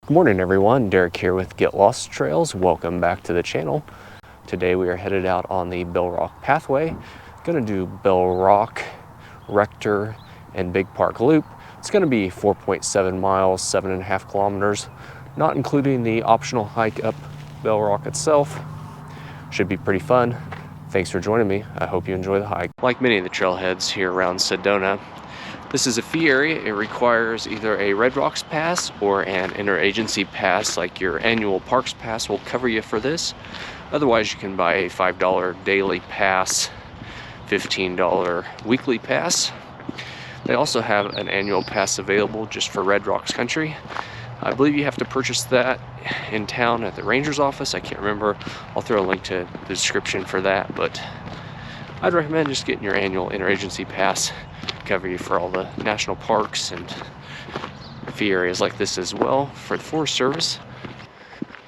Good morning everyone, Derek here with Get Lost Trails. Welcome back to the channel. Today we are headed out on the Bell Rock pathway. Gonna do Bell Rock, Rector, and Big Park Loop. It's gonna be 4.7 miles, 7.5 kilometers, not including the optional hike up Bell Rock itself. Should be pretty fun. Thanks for joining me. I hope you enjoy the hike. Like many of the trailheads here around Sedona, this is a fee area. It requires either a Red Rocks pass or an interagency pass, like your annual parks pass will cover you for this. Otherwise, you can buy a $5 daily pass, $15 weekly pass. They also have an annual pass available just for Red Rocks country. I believe you have to purchase that in town at the ranger's office. I can't remember. I'll throw a link to the description for that, but I'd recommend just getting your annual interagency pass. Cover you for all the national parks and fee areas like this as well. For the Forest Service,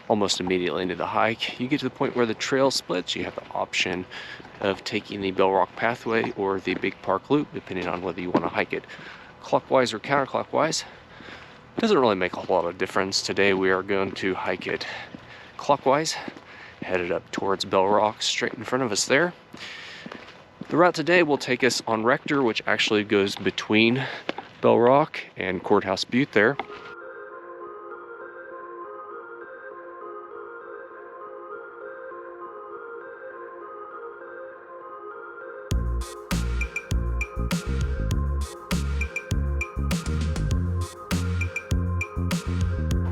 almost immediately into the hike, you get to the point where the trail splits. You have the option of taking the Bell Rock pathway or the Big Park Loop, depending on whether you want to hike it clockwise or counterclockwise. Doesn't really make a whole lot of difference. Today we are going to hike it clockwise, headed up towards Bell Rock, straight in front of us there. The route today will take us on Rector, which actually goes between Bell Rock and Courthouse Butte there.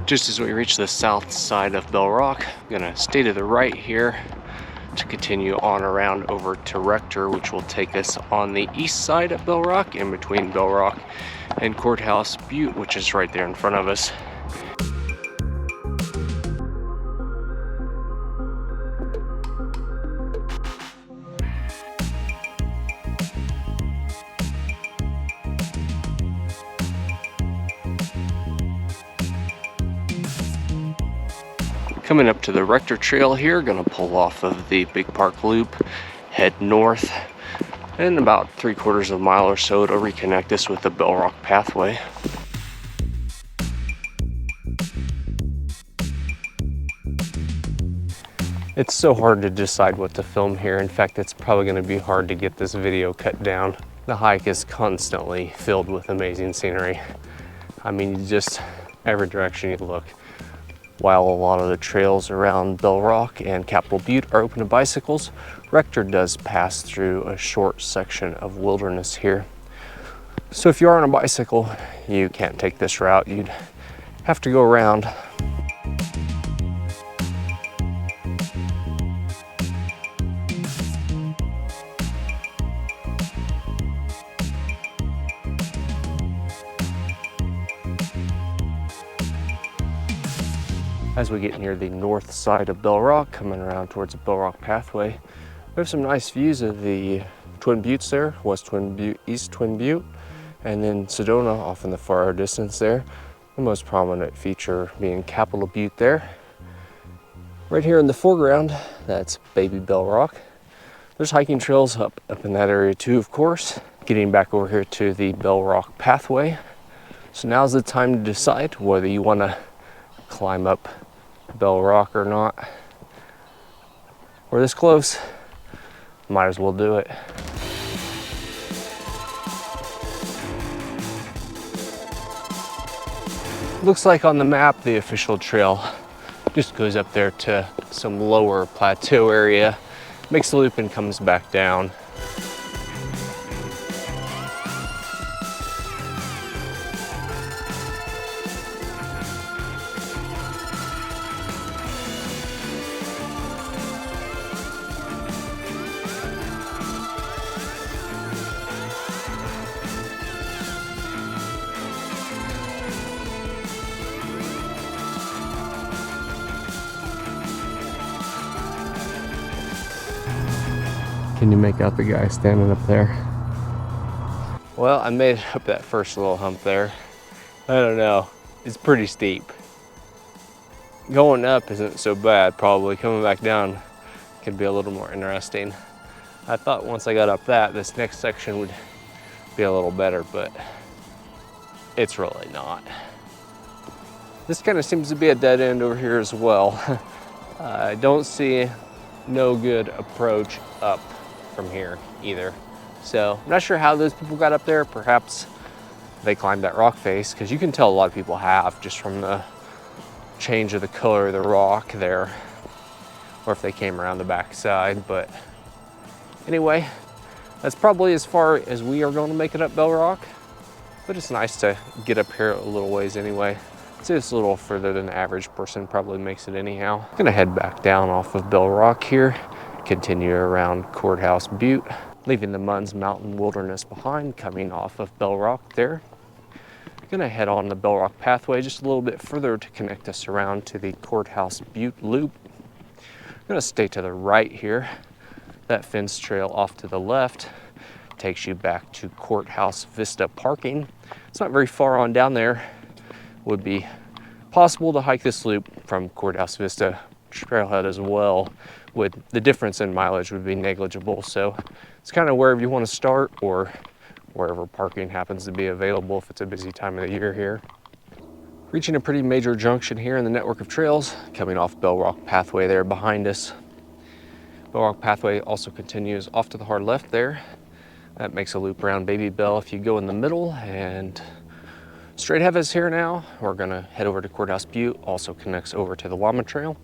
Just as we reach the south side of Bell Rock, I'm gonna stay to the right here to continue on around over to Rector, which will take us on the east side of Bell Rock, in between Bell Rock and Courthouse Butte, which is right there in front of us. Coming up to the Rector Trail here, gonna pull off of the Big Park Loop, head north, and about 3/4 of a mile or so to reconnect us with the Bell Rock pathway. It's so hard to decide what to film here. In fact, it's probably gonna be hard to get this video cut down. The hike is constantly filled with amazing scenery. I mean, just every direction you look. While a lot of the trails around Bell Rock and Capitol Butte are open to bicycles, Rector does pass through a short section of wilderness here. So if you are on a bicycle, you can't take this route. You'd have to go around. As we get near the north side of Bell Rock, coming around towards the Bell Rock pathway, we have some nice views of the Twin Buttes there, West Twin Butte, East Twin Butte, and then Sedona off in the far distance there. The most prominent feature being Capitol Butte there. Right here in the foreground, that's Baby Bell Rock. There's hiking trails up in that area too, of course. Getting back over here to the Bell Rock pathway. So now's the time to decide whether you want to climb up Bell Rock or not. We're this close, might as well do it. Looks like on the map the official trail just goes up there to some lower plateau area, makes the loop and comes back down. Can you make out the guy standing up there? Well, I made it up that first little hump there. I don't know, it's pretty steep. Going up isn't so bad, probably. Coming back down could be a little more interesting. I thought once I got up that, this next section would be a little better, but it's really not. This kind of seems to be a dead end over here as well. I don't see no good approach up from here either. So I'm not sure how those people got up there. Perhaps they climbed that rock face, because you can tell a lot of people have just from the change of the color of the rock there, or if they came around the back side. But anyway, that's probably as far as we are going to make it up Bell Rock, but it's nice to get up here a little ways anyway. It's just a little further than the average person probably makes it anyhow. I'm gonna head back down off of Bell Rock here, continue around Courthouse Butte, leaving the Munns Mountain Wilderness behind, coming off of Bell Rock there. Gonna head on the Bell Rock Pathway just a little bit further to connect us around to the Courthouse Butte Loop. I'm gonna stay to the right here. That fence trail off to the left takes you back to Courthouse Vista parking. It's not very far on down there. Would be possible to hike this loop from Courthouse Vista trailhead as well. With the difference in mileage would be negligible. So it's kind of wherever you want to start, or wherever parking happens to be available if it's a busy time of the year here. Reaching a pretty major junction here in the network of trails, coming off Bell Rock Pathway there behind us. Bell Rock Pathway also continues off to the hard left there. That makes a loop around Baby Bell if you go in the middle, and straight ahead of us here now, we're gonna head over to Courthouse Butte, also connects over to the Llama Trail.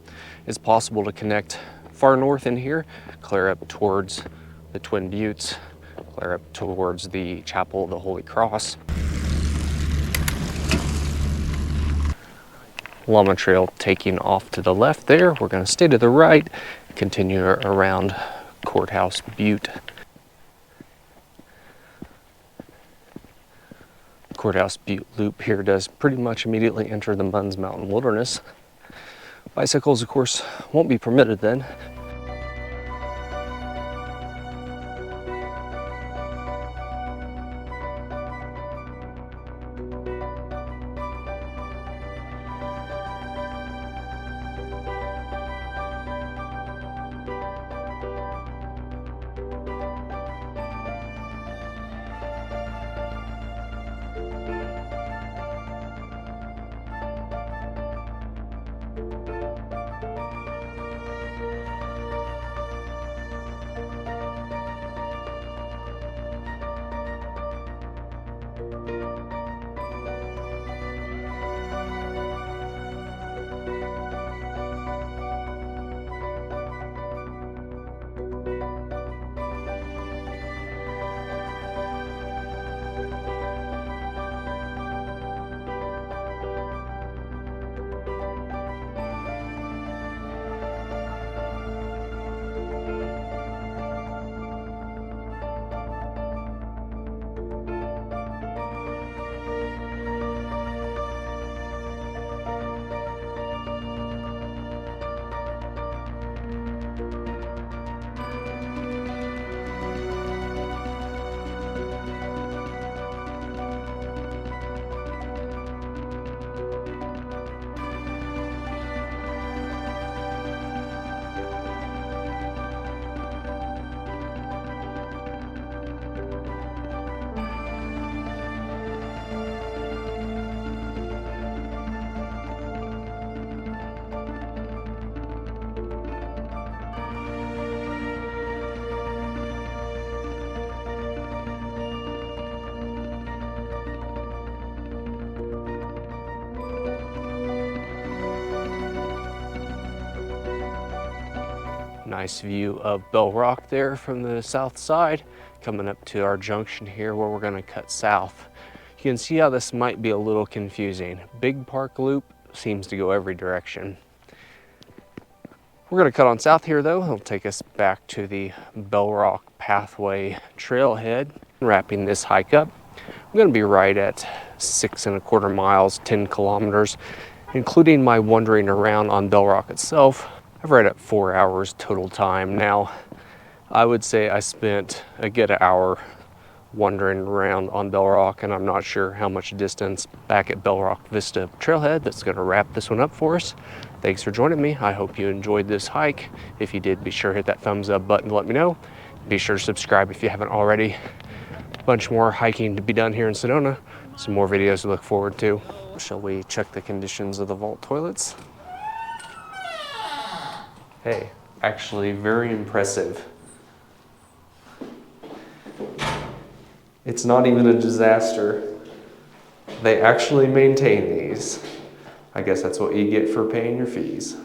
It's possible to connect far north in here, clear up towards the Twin Buttes, clear up towards the Chapel of the Holy Cross. Llama Trail taking off to the left there. We're gonna stay to the right, continue around Courthouse Butte. Courthouse Butte Loop here does pretty much immediately enter the Munns Mountain Wilderness. Bicycles, of course, won't be permitted then. Nice view of Bell Rock there from the south side. Coming up to our junction here where we're gonna cut south. You can see how this might be a little confusing. Big Park Loop seems to go every direction. We're gonna cut on south here though. It'll take us back to the Bell Rock Pathway trailhead. Wrapping this hike up, I'm gonna be right at 6¼ miles, 10 kilometers, including my wandering around on Bell Rock itself. I've right at 4 hours total time. Now, I would say I spent a good hour wandering around on Bell Rock, and I'm not sure how much distance back at Bell Rock Vista trailhead. That's gonna wrap this one up for us. Thanks for joining me. I hope you enjoyed this hike. If you did, be sure to hit that thumbs up button to let me know. Be sure to subscribe if you haven't already. A bunch more hiking to be done here in Sedona. Some more videos to look forward to. Shall we check the conditions of the vault toilets? Hey, actually very impressive. It's not even a disaster. They actually maintain these. I guess that's what you get for paying your fees.